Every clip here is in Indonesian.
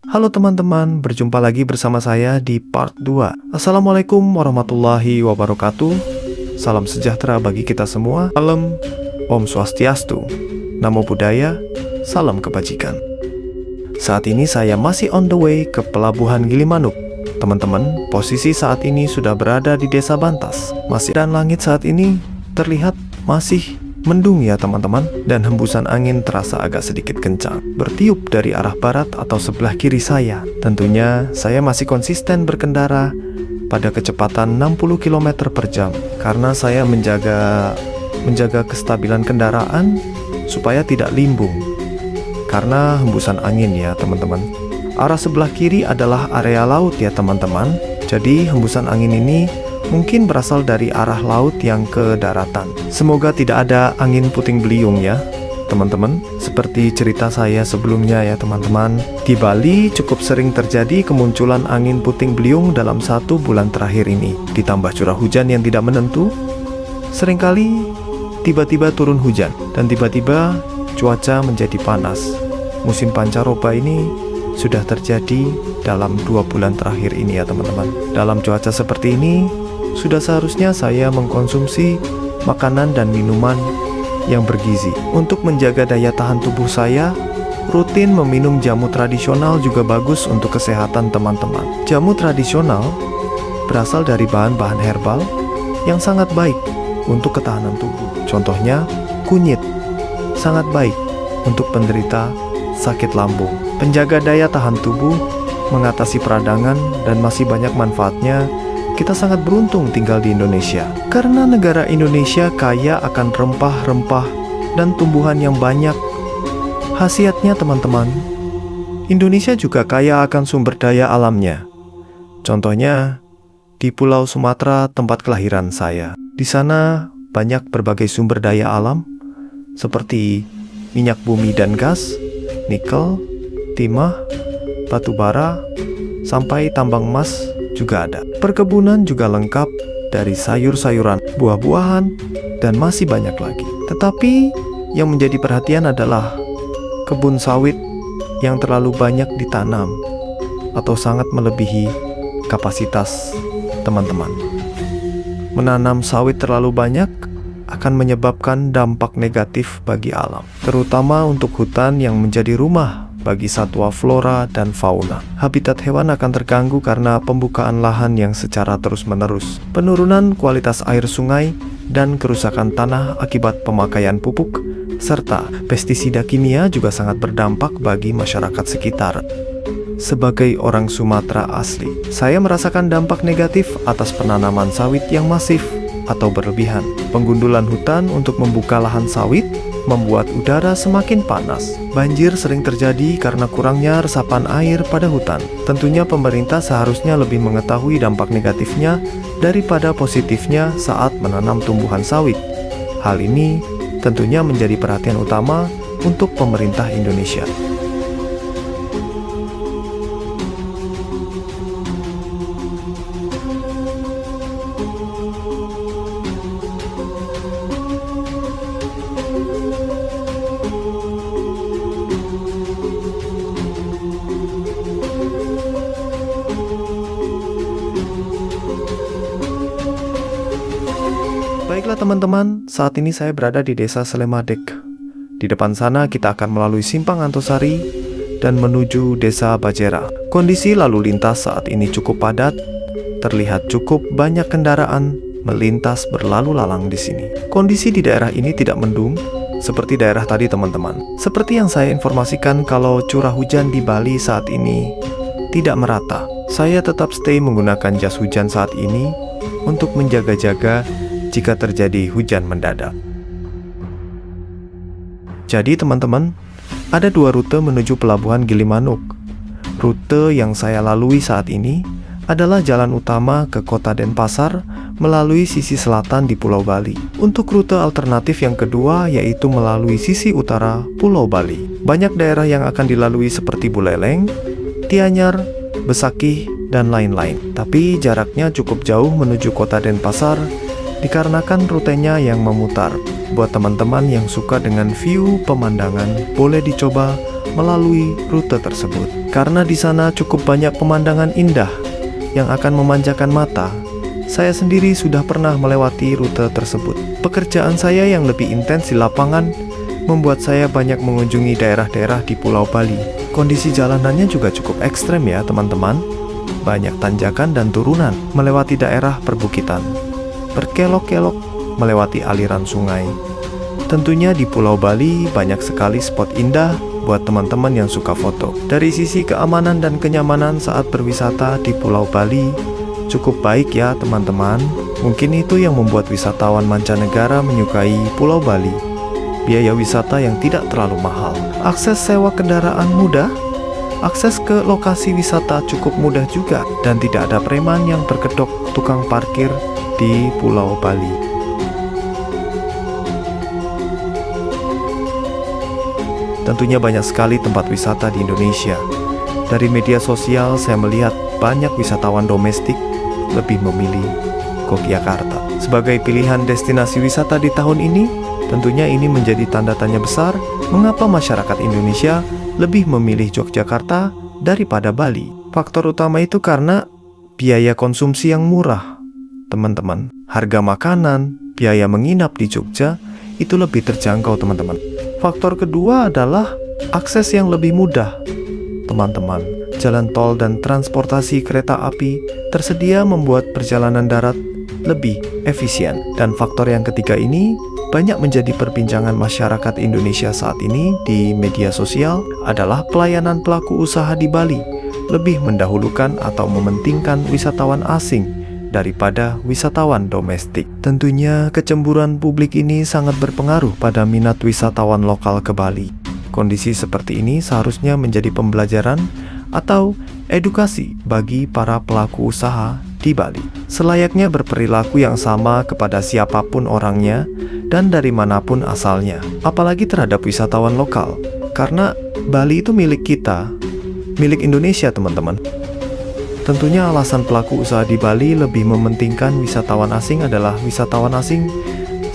Halo teman-teman, berjumpa lagi bersama saya di part 2. Assalamualaikum warahmatullahi wabarakatuh. Salam sejahtera bagi kita semua. Salam Om Swastiastu. Namo Buddhaya. Salam kebajikan. Saat ini saya masih on the way ke Pelabuhan Gilimanuk. Teman-teman, posisi saat ini sudah berada di Desa Bantas. Dan langit saat ini terlihat masih mendung ya teman-teman, dan hembusan angin terasa agak sedikit kencang bertiup dari arah barat atau sebelah kiri saya. Tentunya saya masih konsisten berkendara pada kecepatan 60 km per jam karena saya menjaga kestabilan kendaraan supaya tidak limbung karena hembusan angin ya teman-teman. Arah sebelah kiri adalah area laut ya teman-teman. Jadi hembusan angin ini mungkin berasal dari arah laut yang ke daratan. Semoga tidak ada angin puting beliung ya teman-teman. Seperti cerita saya sebelumnya ya teman-teman, di Bali cukup sering terjadi kemunculan angin puting beliung dalam 1 bulan terakhir ini. Ditambah curah hujan yang tidak menentu, seringkali tiba-tiba turun hujan dan tiba-tiba cuaca menjadi panas. Musim pancaroba ini sudah terjadi dalam 2 bulan terakhir ini ya teman-teman. Dalam cuaca seperti ini sudah seharusnya saya mengkonsumsi makanan dan minuman yang bergizi. Untuk menjaga daya tahan tubuh saya, rutin meminum jamu tradisional juga bagus untuk kesehatan teman-teman. Jamu tradisional berasal dari bahan-bahan herbal yang sangat baik untuk ketahanan tubuh. Contohnya, kunyit sangat baik untuk penderita sakit lambung. Penjaga daya tahan tubuh, mengatasi peradangan, dan masih banyak manfaatnya. Kita sangat beruntung tinggal di Indonesia, karena negara Indonesia kaya akan rempah-rempah dan tumbuhan yang banyak. Khasiatnya teman-teman, Indonesia juga kaya akan sumber daya alamnya. Contohnya, di Pulau Sumatera tempat kelahiran saya. Di sana banyak berbagai sumber daya alam, seperti minyak bumi dan gas, nikel, timah, batu bara, sampai tambang emas juga ada. Perkebunan juga lengkap dari sayur-sayuran, buah-buahan, dan masih banyak lagi. Tetapi yang menjadi perhatian adalah kebun sawit yang terlalu banyak ditanam atau sangat melebihi kapasitas teman-teman. Menanam sawit terlalu banyak akan menyebabkan dampak negatif bagi alam, terutama untuk hutan yang menjadi rumah bagi satwa flora dan fauna. Habitat hewan akan terganggu karena pembukaan lahan yang secara terus-menerus, penurunan kualitas air sungai, dan kerusakan tanah akibat pemakaian pupuk, serta pestisida kimia juga sangat berdampak bagi masyarakat sekitar. Sebagai orang Sumatera asli, saya merasakan dampak negatif atas penanaman sawit yang masif atau berlebihan. Penggundulan hutan untuk membuka lahan sawit membuat udara semakin panas. Banjir sering terjadi karena kurangnya resapan air pada hutan. Tentunya pemerintah seharusnya lebih mengetahui dampak negatifnya daripada positifnya saat menanam tumbuhan sawit. Hal ini tentunya menjadi perhatian utama untuk pemerintah Indonesia. Baiklah teman-teman, saat ini saya berada di Desa Selemadek. Di depan sana kita akan melalui Simpang Antosari dan menuju Desa Bajera. Kondisi lalu lintas saat ini cukup padat, terlihat cukup banyak kendaraan melintas berlalu lalang di sini. Kondisi di daerah ini tidak mendung seperti daerah tadi teman-teman. Seperti yang saya informasikan kalau curah hujan di Bali saat ini tidak merata. Saya tetap stay menggunakan jas hujan saat ini untuk menjaga-jaga jika terjadi hujan mendadak. Jadi teman-teman, ada 2 rute menuju Pelabuhan Gilimanuk. Rute yang saya lalui saat ini adalah jalan utama ke Kota Denpasar melalui sisi selatan di Pulau Bali. Untuk rute alternatif yang kedua yaitu melalui sisi utara Pulau Bali. Banyak daerah yang akan dilalui seperti Buleleng, Tianyar, Besakih, dan lain-lain. Tapi jaraknya cukup jauh menuju Kota Denpasar dikarenakan rutenya yang memutar. buat teman-teman yang suka dengan view pemandangan, boleh dicoba melalui rute tersebut. Karena di sana cukup banyak pemandangan indah yang akan memanjakan mata. Saya sendiri sudah pernah melewati rute tersebut. Pekerjaan saya yang lebih intens di lapangan membuat saya banyak mengunjungi daerah-daerah di Pulau Bali. Kondisi jalanannya juga cukup ekstrem ya teman-teman. Banyak tanjakan dan turunan, melewati daerah perbukitan, berkelok-kelok melewati aliran sungai. Tentunya di Pulau Bali banyak sekali spot indah buat teman-teman yang suka foto. Dari sisi keamanan dan kenyamanan saat berwisata di Pulau Bali cukup baik ya teman-teman. Mungkin itu yang membuat wisatawan mancanegara menyukai Pulau Bali. Biaya wisata yang tidak terlalu mahal. Akses sewa kendaraan mudah. Akses ke lokasi wisata cukup mudah juga. Dan tidak ada preman yang berkedok tukang parkir di Pulau Bali. Tentunya banyak sekali tempat wisata di Indonesia. Dari media sosial saya melihat banyak wisatawan domestik lebih memilih Yogyakarta sebagai pilihan destinasi wisata di tahun ini. Tentunya ini menjadi tanda tanya besar mengapa masyarakat Indonesia lebih memilih Yogyakarta daripada Bali. Faktor utama itu karena biaya konsumsi yang murah, teman-teman. Harga makanan, biaya menginap di Jogja itu lebih terjangkau, teman-teman. Faktor kedua adalah akses yang lebih mudah, teman-teman. Jalan tol dan transportasi kereta api tersedia membuat perjalanan darat lebih efisien. Dan faktor yang ketiga ini banyak menjadi perbincangan masyarakat Indonesia saat ini di media sosial adalah pelayanan pelaku usaha di Bali lebih mendahulukan atau mementingkan wisatawan asing daripada wisatawan domestik. Tentunya kecemburuan publik ini sangat berpengaruh pada minat wisatawan lokal ke Bali. Kondisi seperti ini seharusnya menjadi pembelajaran atau edukasi bagi para pelaku usaha di Bali. Selayaknya berperilaku yang sama kepada siapapun orangnya dan dari manapun asalnya, apalagi terhadap wisatawan lokal. Karena Bali itu milik kita, milik Indonesia, teman-teman. Tentunya alasan pelaku usaha di Bali lebih mementingkan wisatawan asing adalah wisatawan asing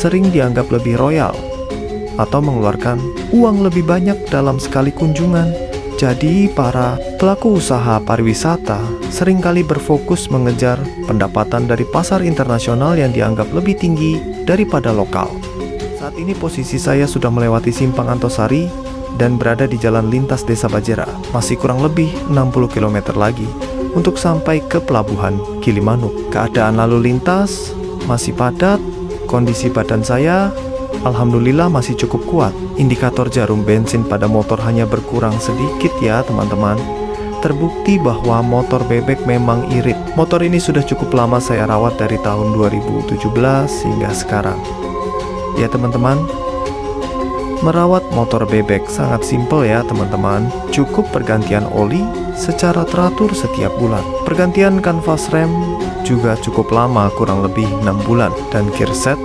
sering dianggap lebih royal atau mengeluarkan uang lebih banyak dalam sekali kunjungan. Jadi para pelaku usaha pariwisata seringkali berfokus mengejar pendapatan dari pasar internasional yang dianggap lebih tinggi daripada lokal. Saat ini posisi saya sudah melewati Simpang Antosari dan berada di jalan lintas Desa Bajera. Masih kurang lebih 60 km lagi untuk sampai ke pelabuhan Gilimanuk. Keadaan lalu lintas masih padat. Kondisi badan saya alhamdulillah masih cukup kuat. Indikator jarum bensin pada motor hanya berkurang sedikit ya teman-teman. Terbukti bahwa motor bebek memang irit. Motor ini sudah cukup lama saya rawat dari tahun 2017 hingga sekarang. Ya teman-teman, merawat motor bebek sangat simpel ya teman-teman. Cukup pergantian oli secara teratur setiap bulan. Pergantian kanvas rem juga cukup lama, kurang lebih 6 bulan. Dan gear set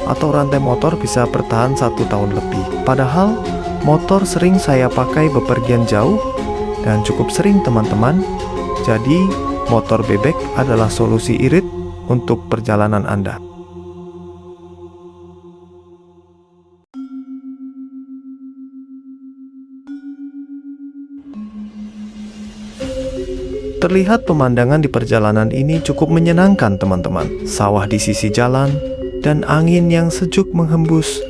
atau rantai motor bisa bertahan 1 tahun lebih. Padahal motor sering saya pakai bepergian jauh dan cukup sering teman-teman. Jadi motor bebek adalah solusi irit untuk perjalanan Anda. Terlihat pemandangan di perjalanan ini cukup menyenangkan teman-teman. Sawah di sisi jalan dan angin yang sejuk menghembus,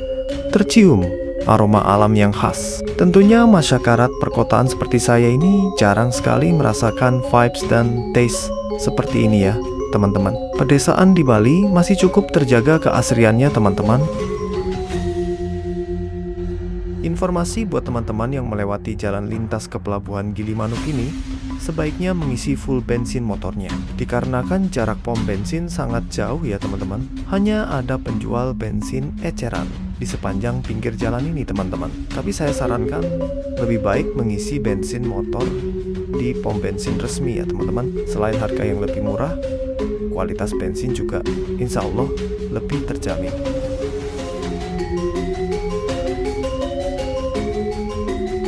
tercium aroma alam yang khas. Tentunya masyarakat perkotaan seperti saya ini jarang sekali merasakan vibes dan taste seperti ini ya teman-teman. Pedesaan di Bali masih cukup terjaga keasriannya teman-teman. Informasi buat teman-teman yang melewati jalan lintas ke pelabuhan Gilimanuk ini, sebaiknya mengisi full bensin motornya. Dikarenakan jarak pom bensin sangat jauh ya teman-teman. Hanya ada penjual bensin eceran di sepanjang pinggir jalan ini teman-teman. Tapi saya sarankan lebih baik mengisi bensin motor di pom bensin resmi ya teman-teman. Selain harga yang lebih murah, kualitas bensin juga insya Allah lebih terjamin.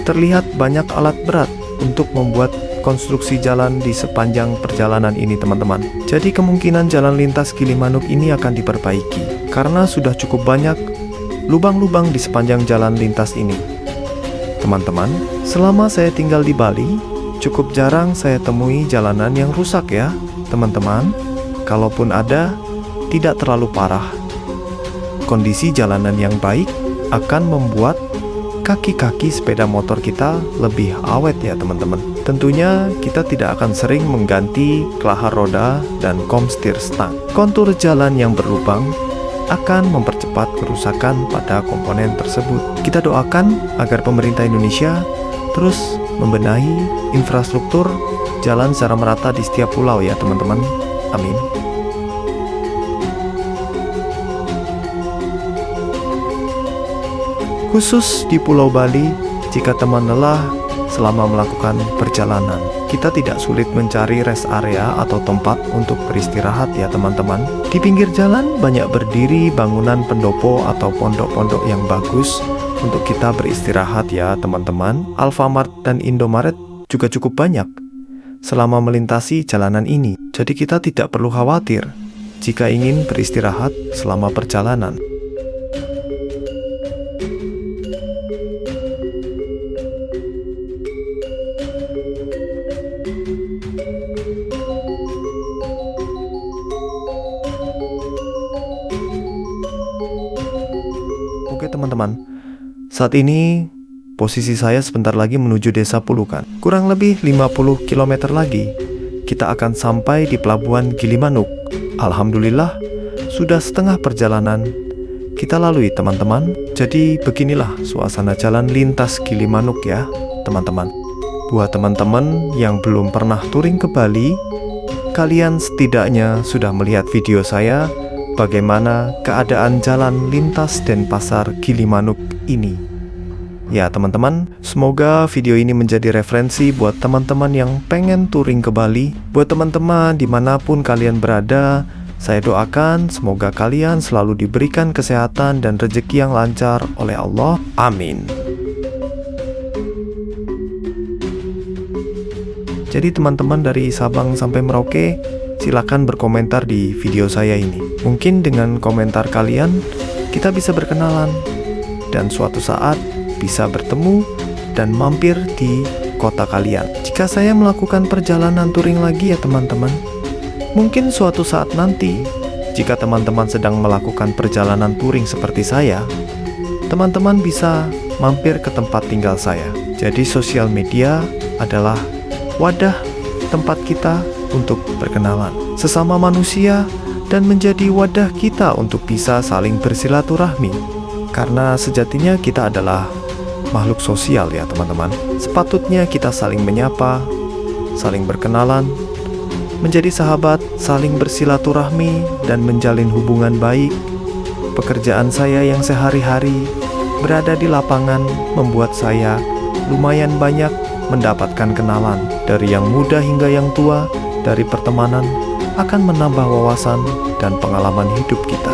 Terlihat banyak alat berat untuk membuat konstruksi jalan di sepanjang perjalanan ini teman-teman. Jadi kemungkinan jalan lintas Gilimanuk ini akan diperbaiki karena sudah cukup banyak lubang-lubang di sepanjang jalan lintas ini. Teman-teman, selama saya tinggal di Bali, cukup jarang saya temui jalanan yang rusak ya, teman-teman. Kalaupun ada, tidak terlalu parah. Kondisi jalanan yang baik akan membuat kaki-kaki sepeda motor kita lebih awet ya teman-teman. Tentunya kita tidak akan sering mengganti kelahar roda dan komstir stang. Kontur jalan yang berlubang akan mempercepat kerusakan pada komponen tersebut. Kita doakan agar pemerintah Indonesia terus membenahi infrastruktur jalan secara merata di setiap pulau ya teman-teman. Amin. Khusus di Pulau Bali, jika teman lelah selama melakukan perjalanan, kita tidak sulit mencari rest area atau tempat untuk beristirahat ya teman-teman. Di pinggir jalan banyak berdiri bangunan pendopo atau pondok-pondok yang bagus untuk kita beristirahat ya teman-teman. Alfamart dan Indomaret juga cukup banyak selama melintasi jalanan ini. Jadi kita tidak perlu khawatir jika ingin beristirahat selama perjalanan. Oke teman-teman, saat ini posisi saya sebentar lagi menuju desa Pulukan. Kurang lebih 50 km lagi, kita akan sampai di pelabuhan Gilimanuk. Alhamdulillah, sudah setengah perjalanan kita lalui teman-teman. Jadi beginilah suasana jalan lintas Gilimanuk ya teman-teman. Buat teman-teman yang belum pernah touring ke Bali, kalian setidaknya sudah melihat video saya bagaimana keadaan jalan lintas Denpasar Gilimanuk ini. Ya teman-teman, semoga video ini menjadi referensi buat teman-teman yang pengen touring ke Bali. Buat teman-teman dimanapun kalian berada, saya doakan semoga kalian selalu diberikan kesehatan dan rezeki yang lancar oleh Allah. Amin. Jadi teman-teman dari Sabang sampai Merauke, silakan berkomentar di video saya ini. Mungkin dengan komentar kalian, kita bisa berkenalan dan suatu saat bisa bertemu dan mampir di kota kalian. Jika saya melakukan perjalanan touring lagi ya teman-teman, mungkin suatu saat nanti, jika teman-teman sedang melakukan perjalanan touring seperti saya, teman-teman bisa mampir ke tempat tinggal saya. Jadi sosial media adalah wadah tempat kita untuk berkenalan sesama manusia dan menjadi wadah kita untuk bisa saling bersilaturahmi. Karena sejatinya kita adalah makhluk sosial ya teman-teman. Sepatutnya kita saling menyapa, saling berkenalan, menjadi sahabat, saling bersilaturahmi dan menjalin hubungan baik. Pekerjaan saya yang sehari-hari berada di lapangan membuat saya lumayan banyak mendapatkan kenalan dari yang muda hingga yang tua. Dari pertemanan akan menambah wawasan dan pengalaman hidup kita.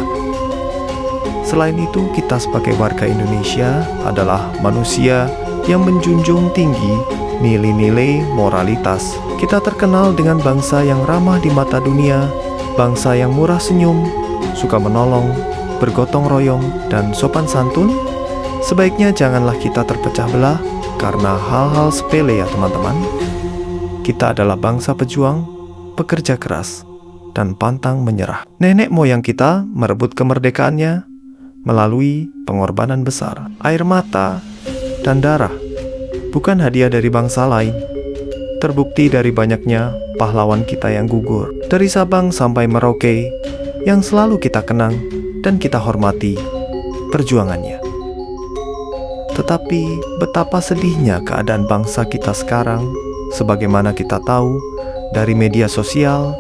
Selain itu, kita sebagai warga Indonesia adalah manusia yang menjunjung tinggi nilai-nilai moralitas. Kita terkenal dengan bangsa yang ramah di mata dunia, bangsa yang murah senyum, suka menolong, bergotong royong, dan sopan santun. Sebaiknya janganlah kita terpecah belah karena hal-hal sepele ya teman-teman. Kita adalah bangsa pejuang, pekerja keras, dan pantang menyerah. Nenek moyang kita merebut kemerdekaannya melalui pengorbanan besar, air mata, dan darah. Bukan hadiah dari bangsa lain. Terbukti dari banyaknya pahlawan kita yang gugur. Dari Sabang sampai Merauke, yang selalu kita kenang dan kita hormati perjuangannya. Tetapi betapa sedihnya keadaan bangsa kita sekarang, sebagaimana kita tahu dari media sosial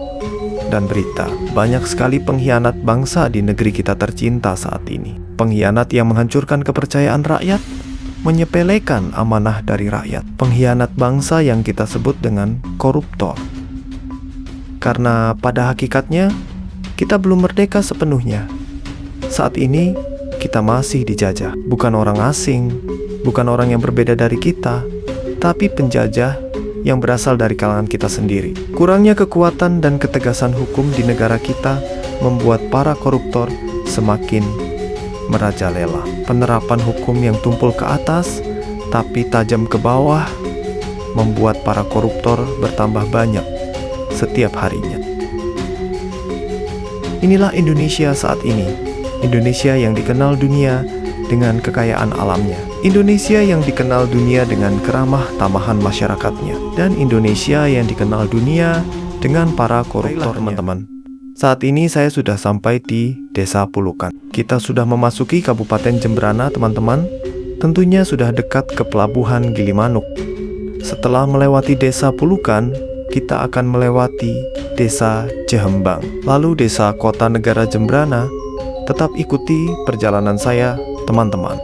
dan berita. Banyak sekali pengkhianat bangsa di negeri kita tercinta saat ini. Pengkhianat yang menghancurkan kepercayaan rakyat, menyepelekan amanah dari rakyat. Pengkhianat bangsa yang kita sebut dengan koruptor. Karena pada hakikatnya, kita belum merdeka sepenuhnya. Saat ini, kita masih dijajah. Bukan orang asing, bukan orang yang berbeda dari kita, tapi penjajah yang berasal dari kalangan kita sendiri. Kurangnya kekuatan dan ketegasan hukum di negara kita membuat para koruptor semakin merajalela. Penerapan hukum yang tumpul ke atas tapi tajam ke bawah membuat para koruptor bertambah banyak setiap harinya. Inilah Indonesia saat ini. Indonesia yang dikenal dunia dengan kekayaan alamnya. Indonesia yang dikenal dunia dengan keramah tamahan masyarakatnya. Dan Indonesia yang dikenal dunia dengan para koruptor, teman-teman. Saat ini saya sudah sampai di Desa Pulukan. Kita sudah memasuki Kabupaten Jembrana, teman-teman. Tentunya sudah dekat ke Pelabuhan Gilimanuk. Setelah melewati Desa Pulukan, kita akan melewati Desa Jehembang, lalu Desa Kota Negara Jembrana. Tetap ikuti perjalanan saya, teman-teman.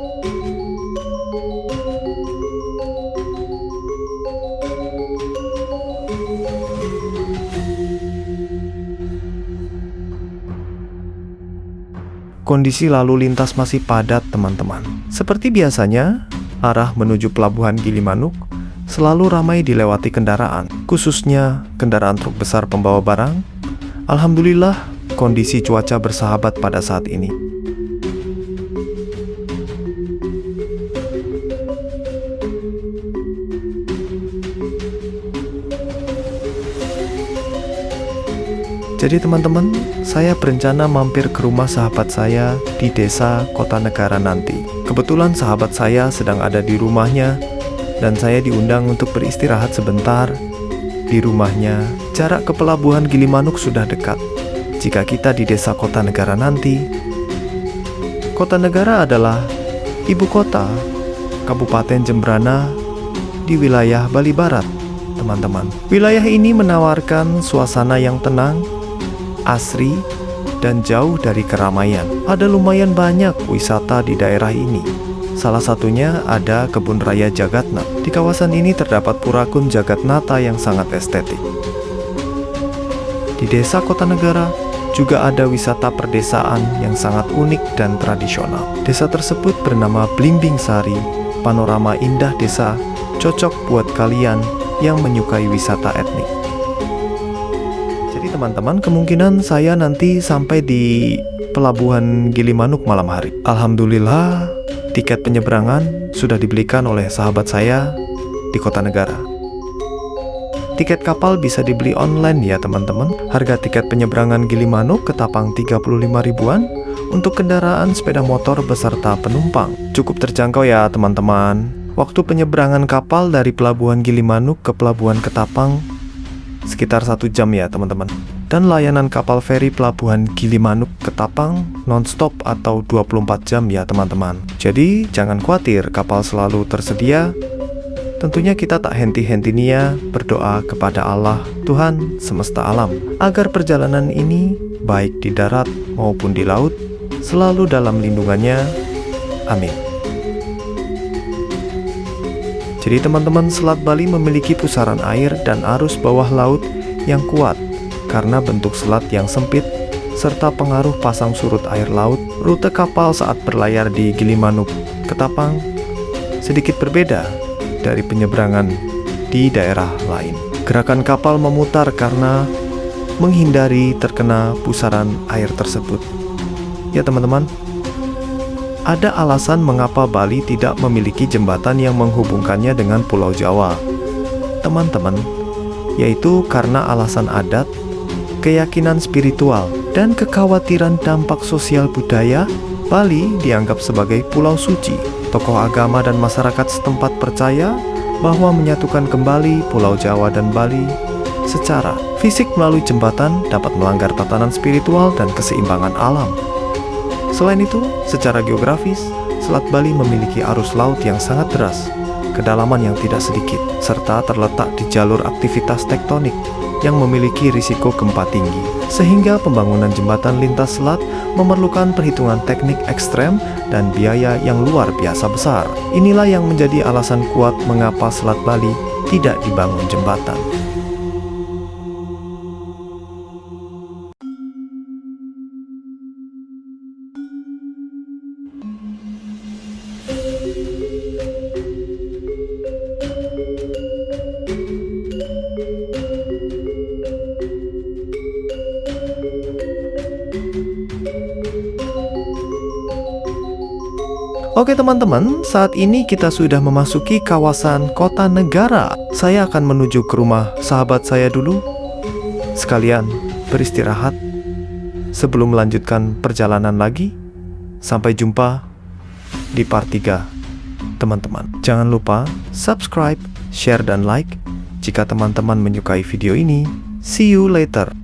Kondisi lalu lintas masih padat, teman-teman. Seperti biasanya, arah menuju Pelabuhan Gilimanuk selalu ramai dilewati kendaraan, khususnya kendaraan truk besar pembawa barang. Alhamdulillah, kondisi cuaca bersahabat pada saat ini. Jadi teman-teman, saya berencana mampir ke rumah sahabat saya di Desa Kota Negara nanti. Kebetulan sahabat saya sedang ada di rumahnya dan saya diundang untuk beristirahat sebentar di rumahnya. Jarak ke Pelabuhan Gilimanuk sudah dekat. Jika kita di Desa Kota Negara nanti, Kota Negara adalah ibu kota Kabupaten Jembrana di wilayah Bali Barat, teman-teman. Wilayah ini menawarkan suasana yang tenang, asri, dan jauh dari keramaian. Ada lumayan banyak wisata di daerah ini. Salah satunya ada Kebun Raya Jagatnat. Di kawasan ini terdapat Purakun Jagatnata yang sangat estetik. Di Desa Kota Negara juga ada wisata perdesaan yang sangat unik dan tradisional. Desa tersebut bernama Blimbing Sari. Panorama indah desa cocok buat kalian yang menyukai wisata etnik. Jadi teman-teman, kemungkinan saya nanti sampai di Pelabuhan Gilimanuk malam hari. Alhamdulillah, tiket penyeberangan sudah dibelikan oleh sahabat saya di Kota Negara. Tiket kapal bisa dibeli online ya teman-teman. Harga tiket penyeberangan Gilimanuk ketapang 35 ribuan untuk kendaraan sepeda motor beserta penumpang. Cukup terjangkau ya teman-teman. Waktu penyeberangan kapal dari Pelabuhan Gilimanuk ke Pelabuhan Ketapang sekitar 1 jam ya teman-teman. Dan layanan kapal feri Pelabuhan Gilimanuk Ketapang non-stop atau 24 jam ya teman-teman. Jadi jangan khawatir, kapal selalu tersedia. Tentunya kita tak henti-hentinya berdoa kepada Allah, Tuhan semesta alam, agar perjalanan ini baik di darat maupun di laut selalu dalam lindungannya. Amin. Jadi teman-teman, Selat Bali memiliki pusaran air dan arus bawah laut yang kuat karena bentuk selat yang sempit serta pengaruh pasang surut air laut. Rute kapal saat berlayar di Gilimanuk Ketapang sedikit berbeda dari penyeberangan di daerah lain. Gerakan kapal memutar karena menghindari terkena pusaran air tersebut. Ya teman-teman, ada alasan mengapa Bali tidak memiliki jembatan yang menghubungkannya dengan Pulau Jawa, teman-teman, yaitu karena alasan adat, keyakinan spiritual, dan kekhawatiran dampak sosial budaya. Bali dianggap sebagai pulau suci. Tokoh agama dan masyarakat setempat percaya bahwa menyatukan kembali Pulau Jawa dan Bali secara fisik melalui jembatan dapat melanggar tatanan spiritual dan keseimbangan alam. Selain itu, secara geografis, Selat Bali memiliki arus laut yang sangat deras, kedalaman yang tidak sedikit, serta terletak di jalur aktivitas tektonik yang memiliki risiko gempa tinggi, sehingga pembangunan jembatan lintas selat memerlukan perhitungan teknik ekstrem dan biaya yang luar biasa besar. Inilah yang menjadi alasan kuat mengapa Selat Bali tidak dibangun jembatan. Oke teman-teman, saat ini kita sudah memasuki kawasan kota negara. Saya akan menuju ke rumah sahabat saya dulu. Sekalian beristirahat sebelum melanjutkan perjalanan lagi. Sampai jumpa di part 3, teman-teman. Jangan lupa subscribe, share, dan like jika teman-teman menyukai video ini. See you later.